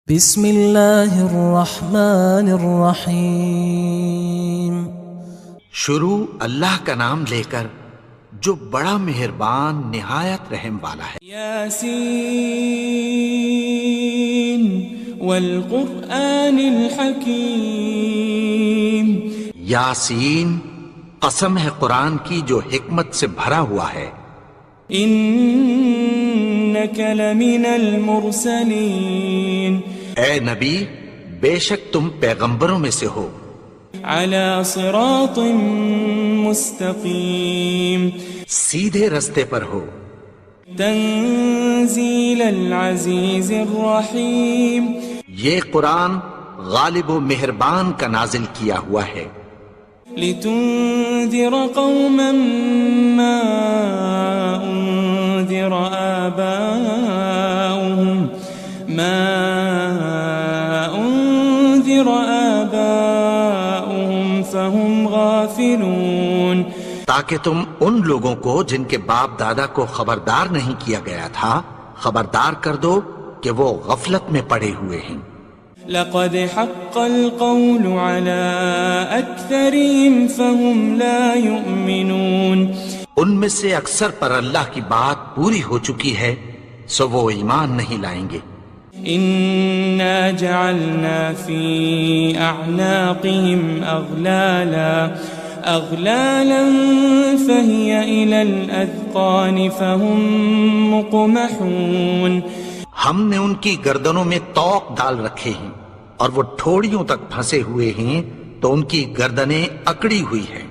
بسم اللہ الرحمن الرحیم۔ شروع اللہ کا نام لے کر جو بڑا مہربان نہایت رحم والا ہے۔ یاسین والقرآن الحکیم۔ یاسین، قسم ہے قرآن کی جو حکمت سے بھرا ہوا ہے۔ انک لمن المرسلین۔ اے نبی، بے شک تم پیغمبروں میں سے ہو۔ علی صراط مستقیم۔ سیدھے رستے پر ہو۔ تنزیل العزیز الرحیم۔ یہ قرآن غالب و مہربان کا نازل کیا ہوا ہے۔ لتنذر قوما ما انذر آباؤهم فهم غافلون۔ تاکہ تم ان لوگوں کو جن کے باپ دادا کو خبردار نہیں کیا گیا تھا خبردار کر دو کہ وہ غفلت میں پڑے ہوئے ہیں۔ لقد حق القول على أكثرهم فهم لا يؤمنون۔ ان میں سے اکثر پر اللہ کی بات پوری ہو چکی ہے سو وہ ایمان نہیں لائیں گے۔ إنا جعلنا في أعناقهم أغلالا فهي إلى الأذقان فهم مقمحون۔ ہم نے ان کی گردنوں میں طوق ڈال رکھے ہیں اور وہ ٹھوڑیوں تک پھنسے ہوئے ہیں تو ان کی گردنیں اکڑی ہوئی ہیں۔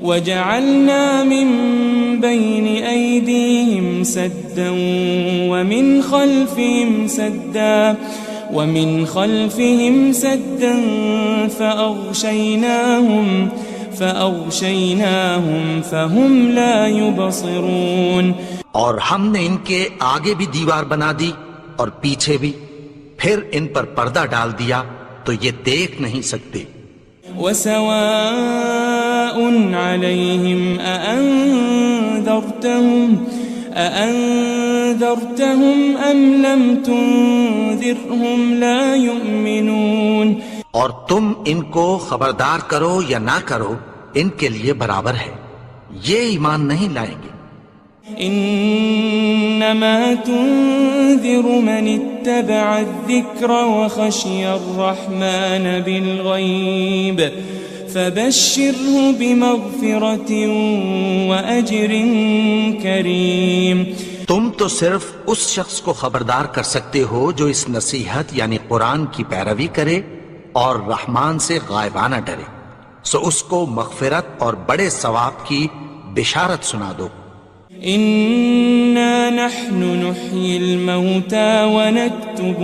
وجعلنا من بين أيديهم سدا ومن خلفهم سدا فأغشيناهم فهم لا يبصرون۔ اور ہم نے ان کے آگے بھی دیوار بنا دی اور پیچھے بھی، پھر ان پر پردہ ڈال دیا تو یہ دیکھ نہیں سکتے۔ وسواء عليهم أأنذرتهم أم لم تنذرهم لا يؤمنون۔ اور تم ان کو خبردار کرو یا نہ کرو ان کے لیے برابر ہے، یہ ایمان نہیں لائیں گے۔ انما تنذر من اتبع الذکر وخشی الرحمن بالغیب فبشره بمغفرة وأجر کریم۔ تم تو صرف اس شخص کو خبردار کر سکتے ہو جو اس نصیحت یعنی قرآن کی پیروی کرے اور رحمان سے غائبانہ ڈرے، سو اس کو مغفرت اور بڑے ثواب کی بشارت سنا دو۔ إنا نحن نحيي الموتى ونكتب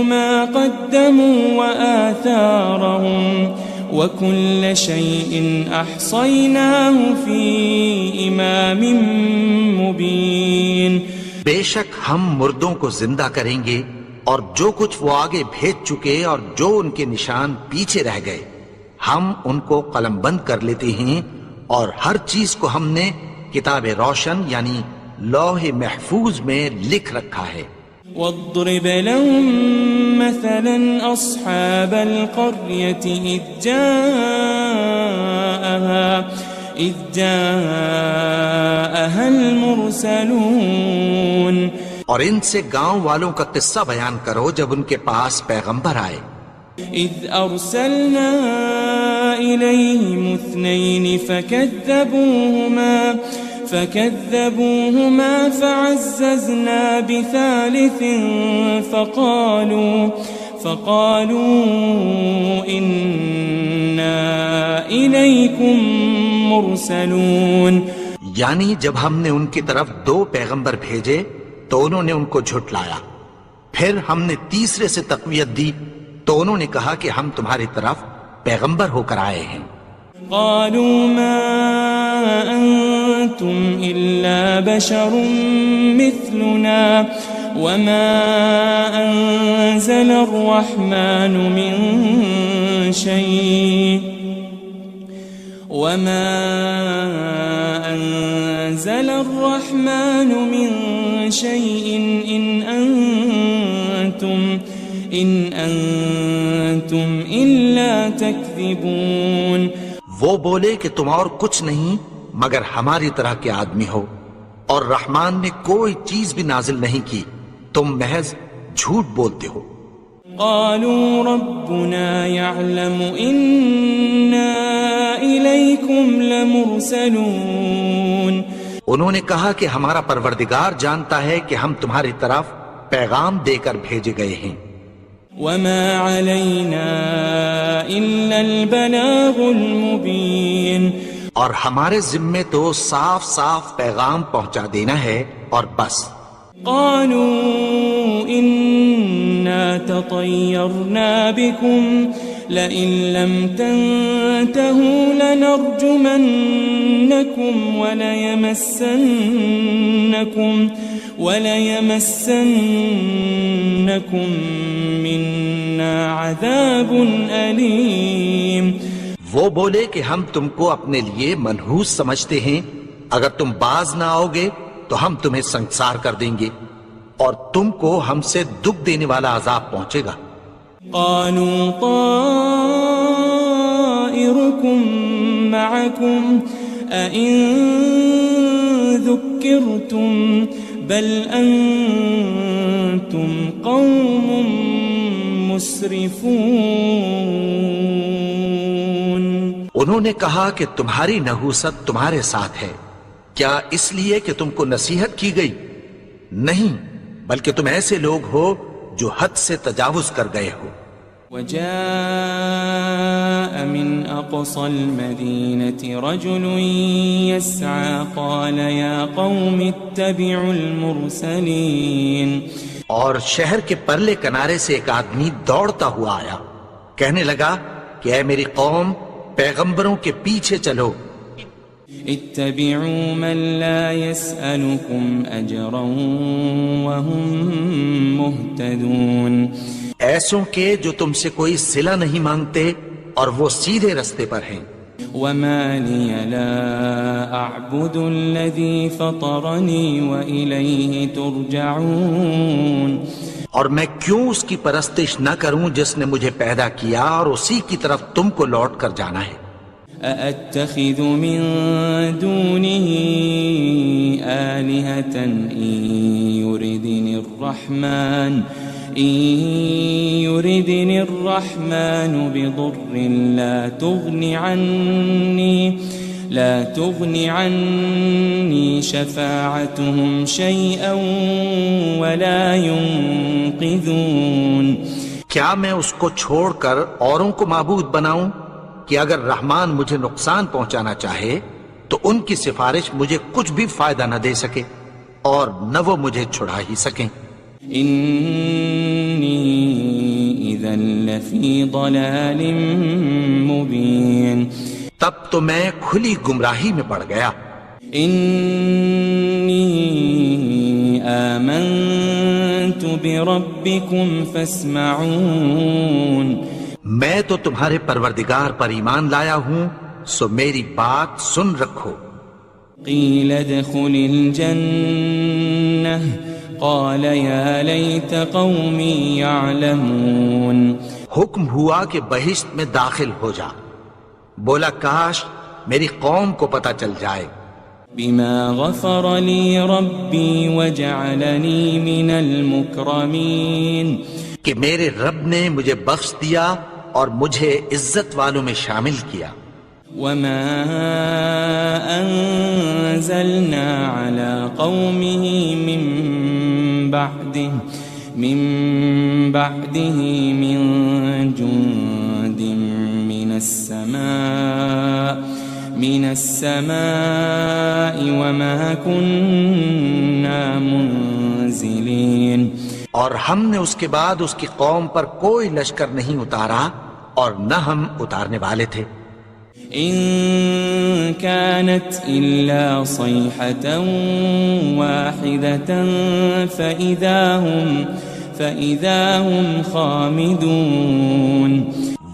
ما قدموا وآثارهم وكل شيء أحصيناه في إمام مبين۔ بے شک ہم مردوں کو زندہ کریں گے اور جو کچھ وہ آگے بھیج چکے اور جو ان کے نشان پیچھے رہ گئے ہم ان کو قلم بند کر لیتے ہیں، اور ہر چیز کو ہم نے کتاب روشن یعنی لوح محفوظ میں لکھ رکھا ہے۔ واضرب لهم مثلا أصحاب القرية إذ جاءها المرسلون۔ اور ان سے گاؤں والوں کا قصہ بیان کرو جب ان کے پاس پیغمبر آئے۔ إذ أرسلنا إليهم اثنين فكذبوهما فعززنا بثالث فقالوا إنا إليكم مرسلون۔ یعنی جب ہم نے ان کی طرف 2 پیغمبر بھیجے تو انہوں نے ان کو جھٹلایا، پھر ہم نے تیسرے سے تقویت دی تو انہوں نے کہا کہ ہم تمہاری طرف پیغمبر ہو کر آئے ہیں۔ قالوا ما أنتم إلا بشر مثلنا وما أنزل الرحمن من شيء إن إن أنتم إلا تكذبون. وہ بولے کہ تم اور کچھ نہیں مگر ہماری طرح کے آدمی ہو، اور رحمان نے کوئی چیز بھی نازل نہیں کی، تم محض جھوٹ بولتے ہو۔ قالوا ربنا يعلم إنا إليكم لمرسلون. انہوں نے کہا کہ ہمارا پروردگار جانتا ہے کہ ہم تمہاری طرف پیغام دے کر بھیجے گئے ہیں۔ وما علينا إلا البلاغ المبين. اور ہمارے ذمے تو صاف صاف پیغام پہنچا دینا ہے اور بس۔ قالوا إنا تطيرنا بكم لئن لم تنتهوا لنرجمنكم وليمسنكم منا عذاب أليم. وہ بولے کہ ہم تم کو اپنے لیے منحوس سمجھتے ہیں، اگر تم باز نہ آؤ گے تو ہم تمہیں سنسار کر دیں گے اور تم کو ہم سے دکھ دینے والا عذاب پہنچے گا۔ قالوا طائركم معكم أئن ذكرتم بل أنتم قوم مسرفون. انہوں نے کہا کہ تمہاری نحوست تمہارے ساتھ ہے، کیا اس لیے کہ تم کو نصیحت کی گئی؟ نہیں، بلکہ تم ایسے لوگ ہو جو حد سے تجاوز کر گئے ہو۔ وجاء من أقصى المدينة رجل يسعى قال يا قوم اتبعوا المرسلين. اور شہر کے پرلے کنارے سے ایک آدمی دوڑتا ہوا آیا، کہنے لگا کہ اے میری قوم، پیغمبروں کے پیچھے چلو۔ اتبعوا من لا يسألكم أجرا وهم مهتدون. ایسوں کے جو تم سے کوئی صلہ نہیں مانگتے اور وہ سیدھے رستے پر ہیں۔ وما لي لا أعبد الذي فطرني وإليه ترجعون. اور میں کیوں اس کی پرستش نہ کروں جس نے مجھے پیدا کیا اور اسی کی طرف تم کو لوٹ کر جانا ہے۔ أأتخذ من دونه آلهة إن يردني الرحمن بضر لا تغني عني شفاعتهم شيئا ولا ينقذون. کیا میں اس کو چھوڑ کر اوروں کو معبود بناؤں کہ اگر رحمان مجھے نقصان پہنچانا چاہے تو ان کی سفارش مجھے کچھ بھی فائدہ نہ دے سکے اور نہ وہ مجھے چھڑا ہی سکیں۔ انی اذا لفی ضلال مبین. تب تو میں کھلی گمراہی میں پڑ گیا۔ انی آمنت بربکم فاسمعون. میں تو تمہارے پروردگار پر ایمان لایا ہوں، سو میری بات سن رکھو۔ قیل ادخل الجنہ قال یا لیت قومی یعلمون. حکم ہوا کہ بہشت میں داخل ہو جا، بولا کاش میری قوم کو پتہ چل جائے۔ بما غفر لی ربی وجعلنی من المکرمین. کہ میرے رب نے مجھے بخش دیا اور مجھے عزت والوں میں شامل کیا۔ وما انزلنا على قومه من بعده من جند من السماء وما كنا منزلين. اور ہم نے اس کے بعد اس کی قوم پر کوئی لشکر نہیں اتارا اور نہ ہم اتارنے والے تھے۔ ان كانت الا صيحة واحدة فإذا هم خامدون.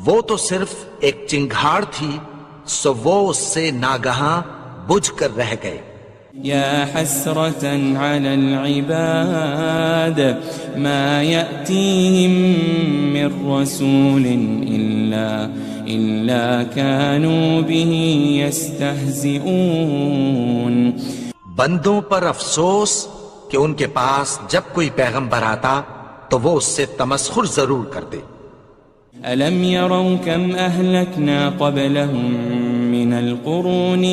وہ تو صرف ایک چنگھاڑ تھی، سو وہ اس سے ناگہاں بجھ کر رہ گئے۔ يا حسرة على العباد ما يأتيهم من رسول إلا كانوا به يستهزئون. بندوں پر افسوس کہ ان کے پاس جب کوئی پیغمبر آتا تو وہ اس سے تمسخر ضرور کرتے. ألم يروا كم أهلكنا قبلهم من القرون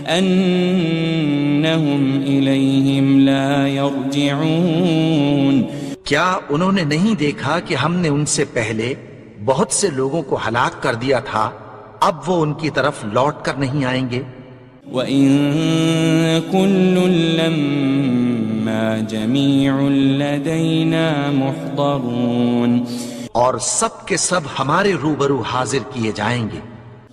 أنهم إليهم لا يرجعون. کیا انہوں نے نہیں دیکھا کہ ہم نے ان سے پہلے بہت سے لوگوں کو ہلاک کر دیا تھا، اب وہ ان کی طرف لوٹ کر نہیں آئیں گے. وَإِن كُلٌّ لَّمَّا جَمِيعٌ لَّدَيْنَا مُحْضَرُونَ. اور سب کے سب ہمارے روبرو حاضر کیے جائیں گے.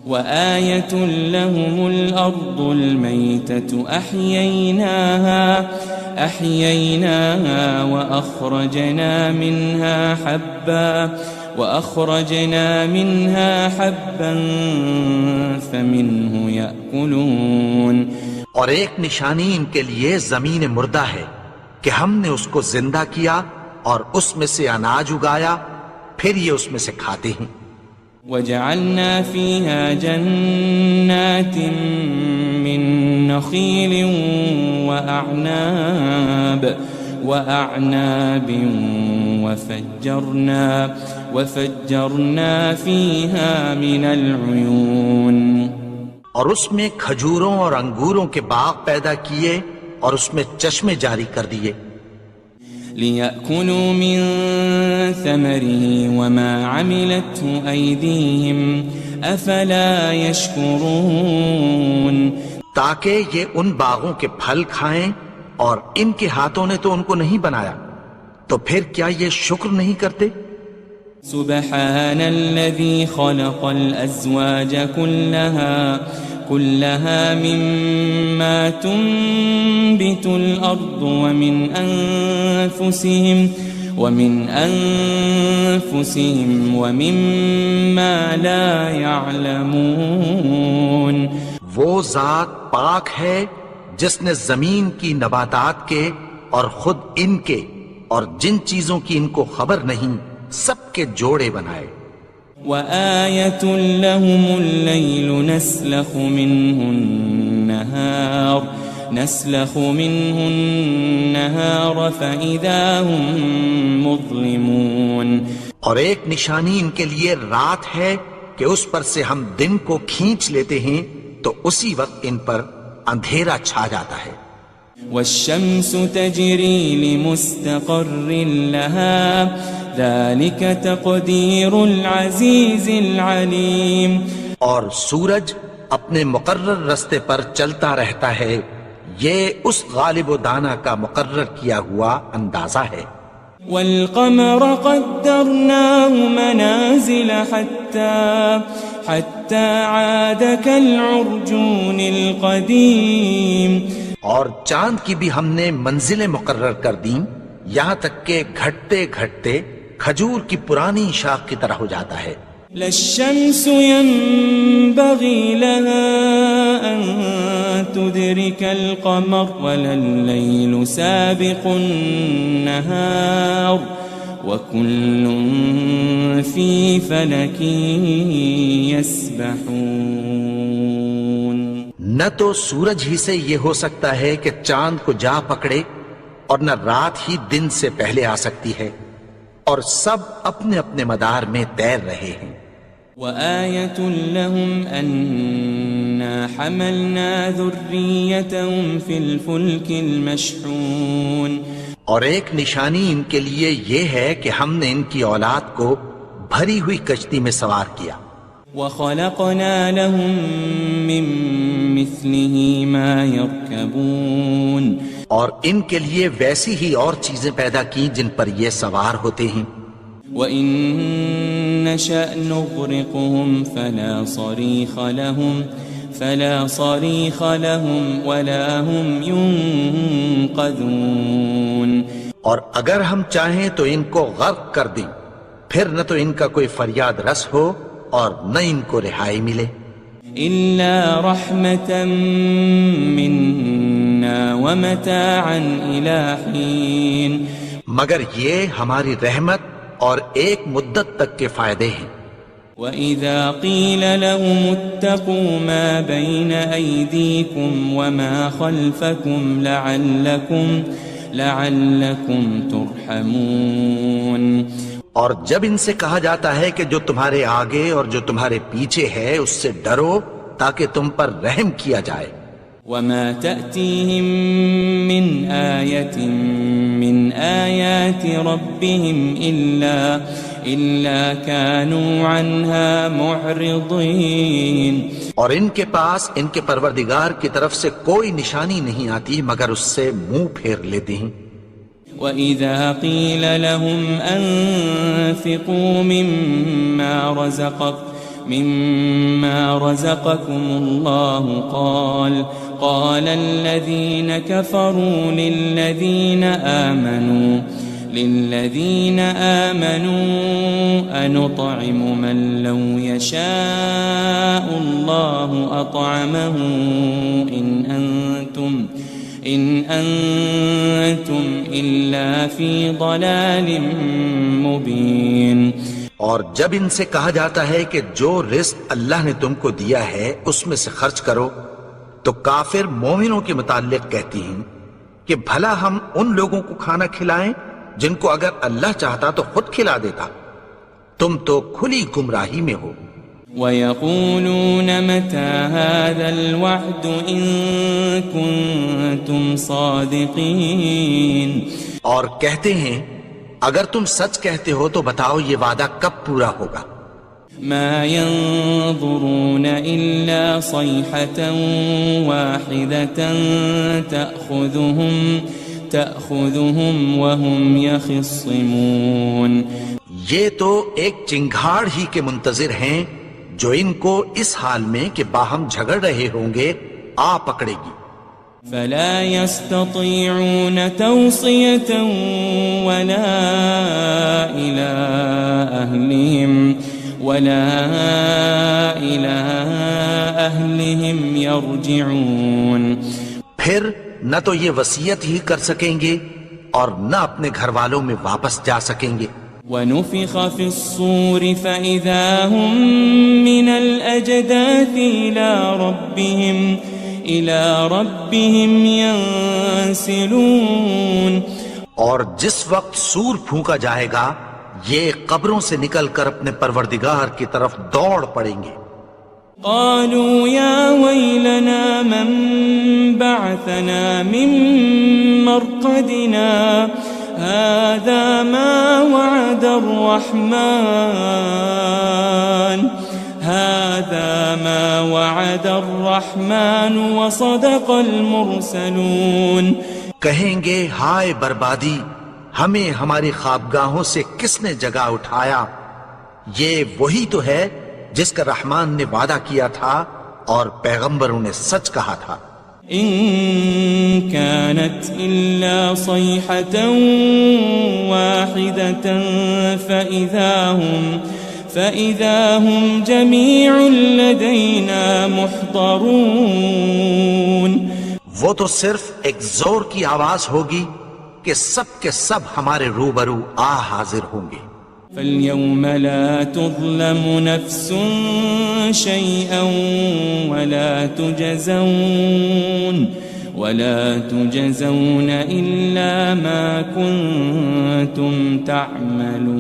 وَآيَةٌ لَّهُمُ الْأَرْضُ الْمَيْتَةُ أَحْيَيْنَاهَا وَأَخْرَجْنَا مِنْهَا حَبًّا فَمِنْهُ يَأْكُلُونَ. اور ایک نشانی ان کے لیے زمین مردہ ہے کہ ہم نے اس کو زندہ کیا اور اس میں سے اناج اگایا، پھر یہ اس میں سے کھاتے ہیں. وَجَعَلْنَا فِيهَا جَنَّاتٍ مِّن نَّخِيلٍ وَأَعْنَابٍ وَفَجَّرْنَا فِيهَا مِنَ الْعُيُونِ. اور اس میں کھجوروں اور انگوروں کے باغ پیدا کیے اور اس میں چشمے جاری کر دیے. لِيَأْكُلُوا مِن ثَمَرِهِ وَمَا عَمِلَتْهُ أَيْدِيهِمْ أَفَلَا يَشْكُرُونَ. تاکہ یہ ان باغوں کے پھل کھائیں اور ان کے ہاتھوں نے تو ان کو نہیں بنایا، تو پھر کیا یہ شکر نہیں کرتے؟ سبحان الذي خلق الأزواج كلها مما تنبت الأرض ومن أنفسهم ومما لا يعلمون. وہ ذات پاک ہے جس نے زمین کی نباتات کے اور خود ان کے اور جن چیزوں کی ان کو خبر نہیں سب کے جوڑے بنائے. وَآيَةٌ لَّهُمُ اللَّيْلُ نَسْلَخُ مِنْهُ النَّهَارَ فَإِذَا هُمْ مُظْلِمُونَ. اور ایک نشانی ان کے لیے رات ہے کہ اس پر سے ہم دن کو کھینچ لیتے ہیں تو اسی وقت ان پر اندھیرا چھا جاتا ہے. وَالشَّمْسُ تَجْرِي لِمُسْتَقَرٍّ لَهَا ذَلِكَ تَقْدِيرُ الْعَزِيزِ الْعَلِيمِ. اور سورج اپنے مقرر رستے پر چلتا رہتا ہے، یہ اس غالب و دانا کا مقرر کیا ہوا اندازہ ہے. وَالْقَمَرَ قَدَّرْنَاهُ مَنَازِلَ حَتَّى عَادَ كَالْعُرْجُونِ الْقَدِيمِ. اور چاند کی بھی ہم نے منزلیں مقرر کر دیں، یہاں تک کہ گھٹتے گھٹتے کھجور کی پرانی شاخ کی طرح ہو جاتا ہے. لا الشمس ينبغي لها أن تدرك القمر ولا الليل سابق النهار وكل في فلك يسبحون. نہ تو سورج ہی سے یہ ہو سکتا ہے کہ چاند کو جا پکڑے، اور نہ رات ہی دن سے پہلے آ سکتی ہے، اور سب اپنے اپنے مدار میں تیر رہے ہیں. وَآيَةٌ لَّهُمْ أَنَّا حَمَلْنَا ذُرِّيَّتَهُمْ فِي الْفُلْكِ الْمَشْحُونِ. اور ایک نشانی ان کے لیے یہ ہے کہ ہم نے ان کی اولاد کو بھری ہوئی کشتی میں سوار کیا. وَخَلَقْنَا لَهُم مِّن مِّثْلِهِ مَا يَرْكَبُونَ. اور ان کے لیے ویسی ہی اور چیزیں پیدا کی جن پر یہ سوار ہوتے ہیں. وَإِن نَّشَأْ نُغْرِقْهُمْ فَلَا صَرِيخَ لَهُمْ وَلَا هُمْ يُنقَذُونَ. اور اگر ہم چاہیں تو ان کو غرق کر دیں، پھر نہ تو ان کا کوئی فریاد رس ہو اور نہ ان کو رہائی ملے. إلا رحمة منا ومتاعا إلى حين مگر یہ ہماری رحمت اور ایک مدت تک کے فائدے ہیں. وَإِذَا قِيلَ لَهُمُ اتَّقُوا مَا بَيْنَ أَيْدِيكُمْ وَمَا خَلْفَكُمْ لَعَلَّكُمْ تُرْحَمُونَ. اور جب ان سے کہا جاتا ہے کہ جو تمہارے آگے اور جو تمہارے پیچھے ہے اس سے ڈرو تاکہ تم پر رحم کیا جائے. وَمَا تَأْتِيهِم مِّنْ آيَةٍ مِّنْ آيَاتِ رَبِّهِمْ إِلَّا كَانُوا عَنْهَا مُعْرِضِينَ. اور ان کے پاس ان کے پروردگار کی طرف سے کوئی نشانی نہیں آتی مگر اس سے منہ پھیر لیتے ہیں. وَإِذَا قِيلَ لَهُمْ أَنفِقُوا مِمَّا رَزَقَكُمُ اللَّهُ قَالَ الَّذِينَ كَفَرُوا لِلَّذِينَ آمَنُوا أَنُطْعِمُ مَن لَّوْ يَشَاءُ اللَّهُ أَطْعَمَهُ إِنْ أَنْتُمْ إِلَّا فِي ضَلَالٍ مُبِينٍ. اور جب ان سے کہا جاتا ہے کہ جو رزق اللہ نے تم کو دیا ہے اس میں سے خرچ کرو تو کافر مومنوں کے متعلق کہتی ہیں کہ بھلا ہم ان لوگوں کو کھانا کھلائیں جن کو اگر اللہ چاہتا تو خود کھلا دیتا. تم تو کھلی گمراہی میں ہو. وَيَقُولُونَ مَتَى هَذَا الْوَعْدُ إِن كُنتُمْ صَادِقِينَ. اور کہتے ہیں اگر تم سچ کہتے ہو تو بتاؤ یہ وعدہ کب پورا ہوگا. مَا يَنظُرُونَ إِلَّا صَيْحَةً وَاحِدَةً تَأْخُذُهُمْ وَهُمْ يَخِصِّمُونَ. یہ تو ایک چنگھاڑ ہی کے منتظر ہیں جو ان کو اس حال میں کہ باہم جھگڑ رہے ہوں گے آ پکڑے گی. فلا يستطيعون توصية ولا إلى أهلهم يرجعون. پھر نہ تو یہ وصیت ہی کر سکیں گے اور نہ اپنے گھر والوں میں واپس جا سکیں گے. وَنُفِخَ فِي الصُّورِ فَإِذَا هُم مِّنَ الْأَجْدَاثِ إِلَى رَبِّهِمْ يَنسِلُونَ. اور جس وقت سور پھونکا جائے گا یہ قبروں سے نکل کر اپنے پروردگار کی طرف دوڑ پڑیں گے. قالوا يا ويلنا من بعثنا من مرقدنا هذا ما وعد الرحمن وصدق المرسلون. کہیں گے ہائے بربادی ہمیں ہماری خوابگاہوں سے کس نے جگا اٹھایا. یہ وہی تو ہے جس کا رحمان نے وعدہ کیا تھا اور پیغمبروں نے سچ کہا تھا. إن كانت إلا صيحة واحدة فإذا هم جميع لدينا محضرون. وہ تو صرف ایک زور کی آواز ہوگی کہ سب کے سب ہمارے روبرو حاضر ہوں گے. فاليوم لا تظلم نفس شيئا ولا تجزون إلا ما كنتم تعملون.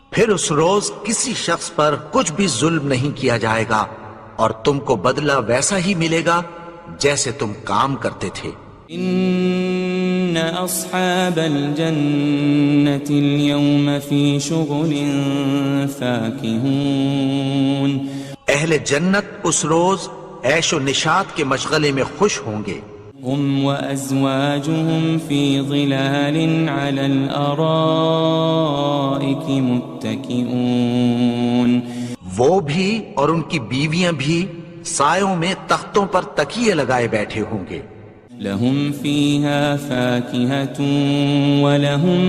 پھر اس روز کسی شخص پر کچھ بھی ظلم نہیں کیا جائے گا اور تم کو بدلہ ویسا ہی ملے گا جیسے تم کام کرتے تھے. إن أصحاب الجنة اليوم في شغل فاكهون. اہل جنت اس روز عیش و نشاط کے مشغلے میں خوش ہوں گے. هم وأزواجهم في ظلال على الأرائك متكئون. وہ بھی اور ان کی بیویاں بھی سایوں میں تختوں پر تکیے لگائے بیٹھے ہوں گے. لهم فيها فاكهة ولهم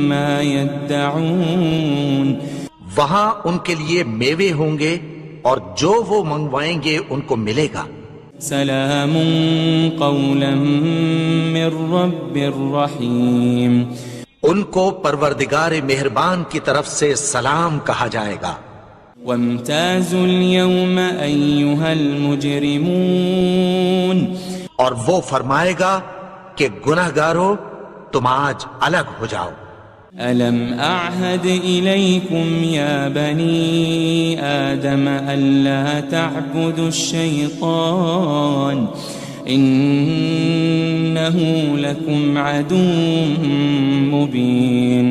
ما يدعون. وہاں ان کے لیے میوے ہوں گے اور جو وہ منگوائیں گے ان کو ملے گا۔ سلام قولا من رب الرحیم، ان کو پروردگار مہربان کی طرف سے سلام کہا جائے گا۔ وامتازوا اليوم أيها المجرمون، اور وہ فرمائے گا کہ گنہگارو تم آج الگ ہو جاؤ۔ ألم أعهد إليكم يا بني آدم ألا تعبدوا الشيطان إنه لكم عدو مبين۔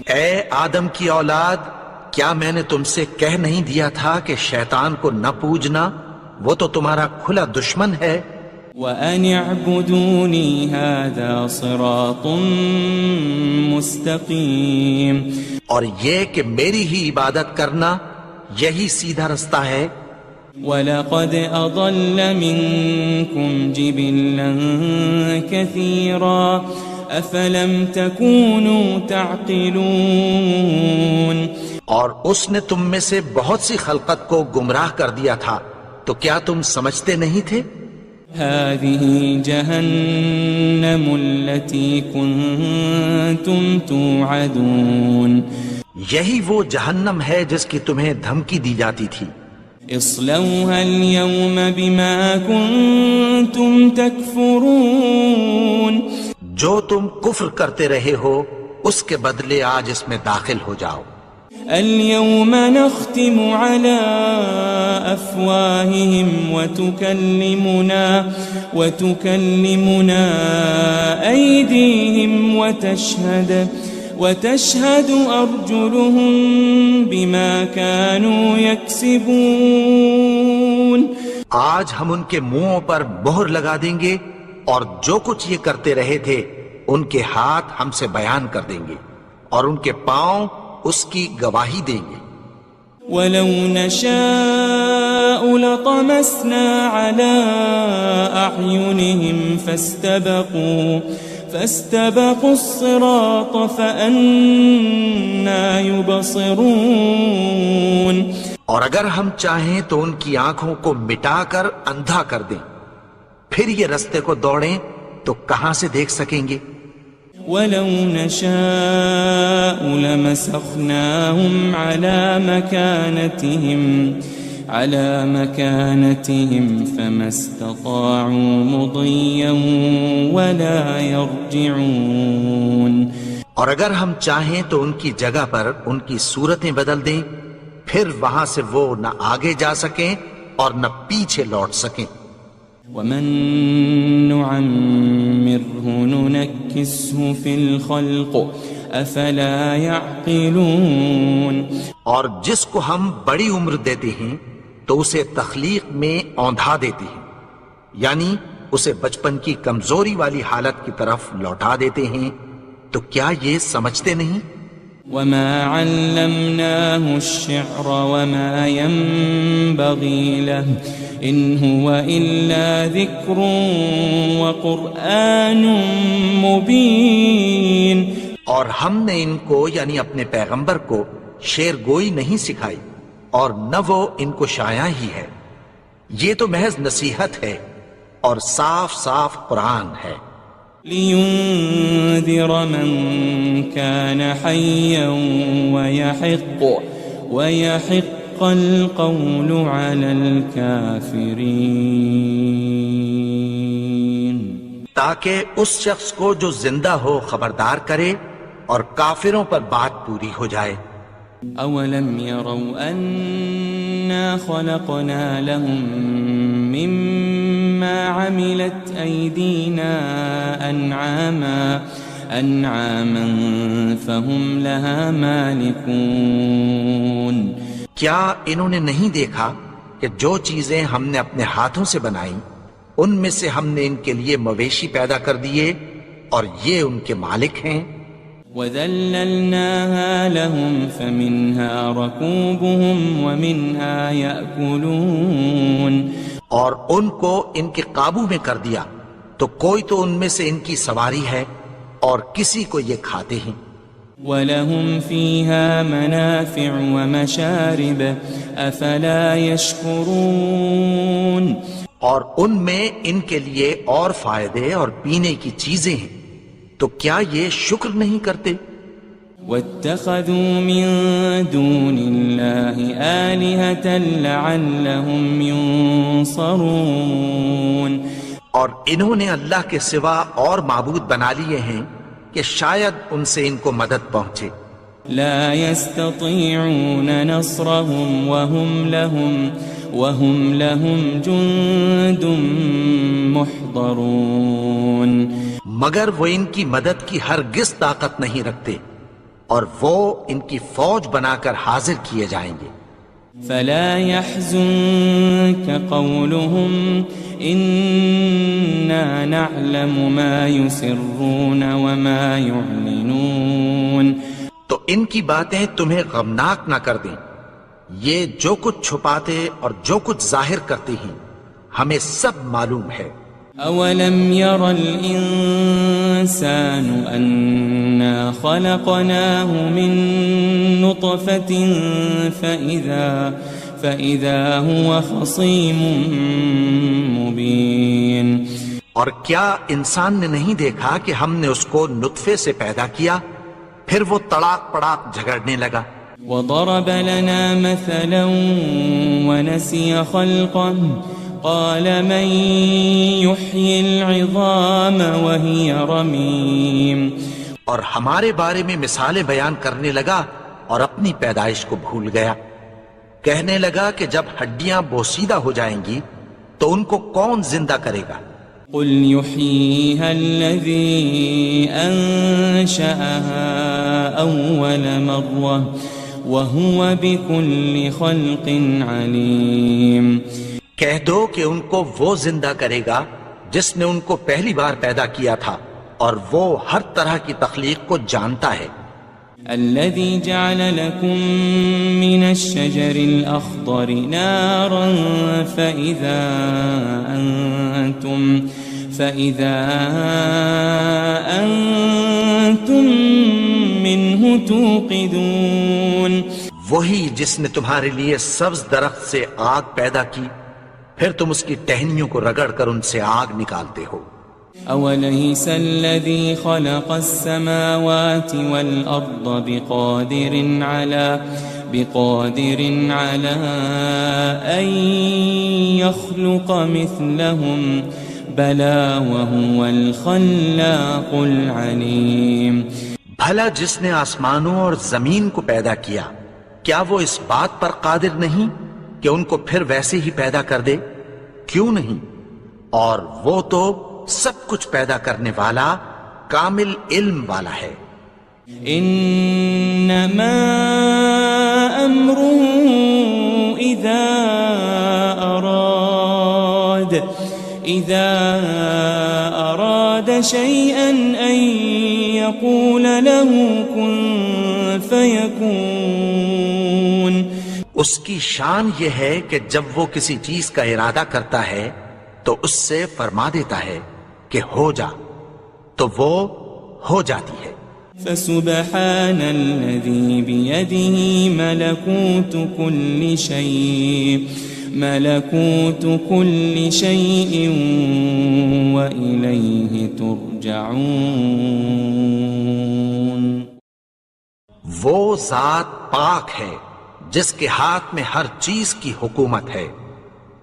اے آدم کی اولاد، کیا میں نے تم سے کہہ نہیں دیا تھا کہ شیطان کو نہ پوجنا، وہ تو تمہارا کھلا دشمن ہے۔ وَأَنِ اعْبُدُونِي هَذَا صِرَاطٌ مُسْتَقِيمٌ، اور یہ کہ میری ہی عبادت کرنا یہی سیدھا رستہ ہے۔ وَلَقَدْ أَضَلَّ مِنكُمْ جِبِلًّا كَثِيرًا أَفَلَمْ تَكُونُوا تَعْقِلُونَ، اور اس نے تم میں سے بہت سی خلقت کو گمراہ کر دیا تھا، تو کیا تم سمجھتے نہیں تھے؟ هذه جهنم التي كنتم توعدون، یہی وہ جہنم ہے جس کی تمہیں دھمکی دی جاتی تھی۔ اصلوها اليوم بما كنتم تكفرون، جو تم کفر کرتے رہے ہو اس کے بدلے آج اس میں داخل ہو جاؤ۔ اليوم نختم على أفواههم وتكلمنا أيديهم وتشهد أرجلهم بما كانوا يكسبون۔ آج ہم ان کے منہوں پر مہر لگا دیں گے اور جو کچھ یہ کرتے رہے تھے ان کے ہاتھ ہم سے بیان کر دیں گے اور ان کے پاؤں اس کی گواہی دیں گے۔ وَلَوْ نَشَاءُ لَطَمَسْنَا عَلَىٰ أَعْيُنِهِمْ فَاسْتَبَقُوا الصِّرَاطَ فَأَنَّىٰ يُبْصِرُونَ، اور اگر ہم چاہیں تو ان کی آنکھوں کو مٹا کر اندھا کر دیں، پھر یہ رستے کو دوڑیں تو کہاں سے دیکھ سکیں گے؟ وَلَوْ نَشَاءُ لَمَسَخْنَاهُمْ عَلَى مَكَانَتِهِمْ فَمَا اسْتَطَاعُوا مُضِيًّا وَلَا يَرْجِعُونَ، اور اگر ہم چاہیں تو ان کی جگہ پر ان کی صورتیں بدل دیں، پھر وہاں سے وہ نہ آگے جا سکیں اور نہ پیچھے لوٹ سکیں۔ وَمَن نُعَمِّرْهُ نُنَكِّسْهُ فِي الْخَلْقِ أَفَلَا يَعْقِلُونَ، اور جس کو ہم بڑی عمر دیتے ہیں تو اسے تخلیق میں اوندھا دیتے ہیں، یعنی اسے بچپن کی کمزوری والی حالت کی طرف لوٹا دیتے ہیں، تو کیا یہ سمجھتے نہیں؟ وَمَا عَلَّمْنَاهُ الشِّعْرَ وَمَا يَنبَغِي لَهُ إِنْ هُوَ إِلَّا ذِكْرٌ وَقُرْآنٌ مُبِينٌ، اور ہم نے ان کو یعنی اپنے پیغمبر کو شعر گوئی نہیں سکھائی اور نہ وہ ان کو شایع ہی ہے، یہ تو محض نصیحت ہے اور صاف صاف قرآن ہے۔ لِيُنذِرَ مَن كَانَ حَيًّا وَيَحِقَّ الْقَوْلُ عَلَى الْكَافِرِينَ، تاکہ اس شخص کو جو زندہ ہو خبردار کرے اور کافروں پر بات پوری ہو جائے۔ أَوَلَمْ يَرَوْا أَنَّا خَلَقْنَا لَهُم مِّمَّا عَمِلَتْ أَيْدِينَا أَنْعَامًا فَهُمْ لَهَا مَالِكُونَ، کیا انہوں نے نہیں دیکھا کہ جو چیزیں ہم نے اپنے ہاتھوں سے بنائیں ان میں سے ہم نے ان کے لیے مویشی پیدا کر دیے اور یہ ان کے مالک ہیں۔ وَذَلَّلْنَاهَا لَهُمْ فَمِنْهَا رَكُوبُهُمْ وَمِنْهَا يَأْكُلُونَ، اور ان کو ان کے قابو میں کر دیا تو کوئی تو ان میں سے ان کی سواری ہے اور کسی کو یہ کھاتے ہیں۔ وَلَهُمْ فِيهَا مَنَافِعُ وَمَشَارِبُ أَفَلَا يَشْكُرُونَ اور ان میں ان کے لیے اور فائدے اور پینے کی چیزیں ہیں، تو کیا یہ شکر نہیں کرتے؟ وَاتَّخَذُوا مِن دُونِ اللَّهِ آلِهَةً لَعَلَّهُمْ يُنصَرُونَ اور انہوں نے اللہ کے سوا اور معبود بنا لیے ہیں کہ شاید ان سے ان کو مدد پہنچے۔ لا يستطيعون نصرهم وهم لهم جند محضرون مگر وہ ان کی مدد کی ہرگز طاقت نہیں رکھتے اور وہ ان کی فوج بنا کر حاضر کیے جائیں گے۔ فلا يحزنك قولهم إنا نعلم ما يسرون وما يعلنون تو ان کی باتیں تمہیں غمناک نہ کر دیں، یہ جو کچھ چھپاتے اور جو کچھ ظاہر کرتے ہیں ہمیں سب معلوم ہے۔ أولم ير الإنسان أنا خلقناه من نطفة فإذا هو خصيم مبين اور کیا انسان نے نہیں دیکھا کہ ہم نے اس کو نطفے سے پیدا کیا پھر وہ تڑاک پڑاک جھگڑنے لگا۔ وضرب لنا مثلا ونسي خلقه قال من يحيي العظام وهي رميم اور ہمارے بارے میں مثالیں بیان کرنے لگا اور اپنی پیدائش کو بھول گیا، کہنے لگا کہ جب ہڈیاں بوسیدہ ہو جائیں گی تو ان کو کون زندہ کرے گا؟ قل يحييها الذي أنشأها أول مرة وهو بكل خلق عليم کہہ دو کہ ان کو وہ زندہ کرے گا جس نے ان کو پہلی بار پیدا کیا تھا اور وہ ہر طرح کی تخلیق کو جانتا ہے۔ الذي جعل لكم من الشجر الأخضر نارا فإذا أنتم منه توقدون وہی جس نے تمہارے لیے سبز درخت سے آگ پیدا کی پھر تم اس کی ٹہنیوں کو رگڑ کر ان سے آگ نکالتے ہو۔ أوليس الذي خلق السماوات والأرض بقادر على أن يخلق مثلهم بلى وهو الخلاق العليم بھلا جس نے آسمانوں اور زمین کو پیدا کیا کیا وہ اس بات پر قادر نہیں کہ ان کو پھر ویسے ہی پیدا کر دے؟ کیوں نہیں؟ اور وہ تو سب کچھ پیدا کرنے والا کامل علم والا ہے۔ انما امره اذا اراد شيئا ان يقول له كن فيكون اس کی شان یہ ہے کہ جب وہ کسی چیز کا ارادہ کرتا ہے تو اس سے فرما دیتا ہے کہ ہو جا، تو وہ ہو جاتی ہے۔ فسبحان الذي بيده ملكوت كل شيء وإليه ترجعون وہ ذات پاک ہے جس کے ہاتھ میں ہر چیز کی حکومت ہے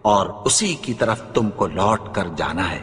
اور اسی کی طرف تم کو لوٹ کر جانا ہے۔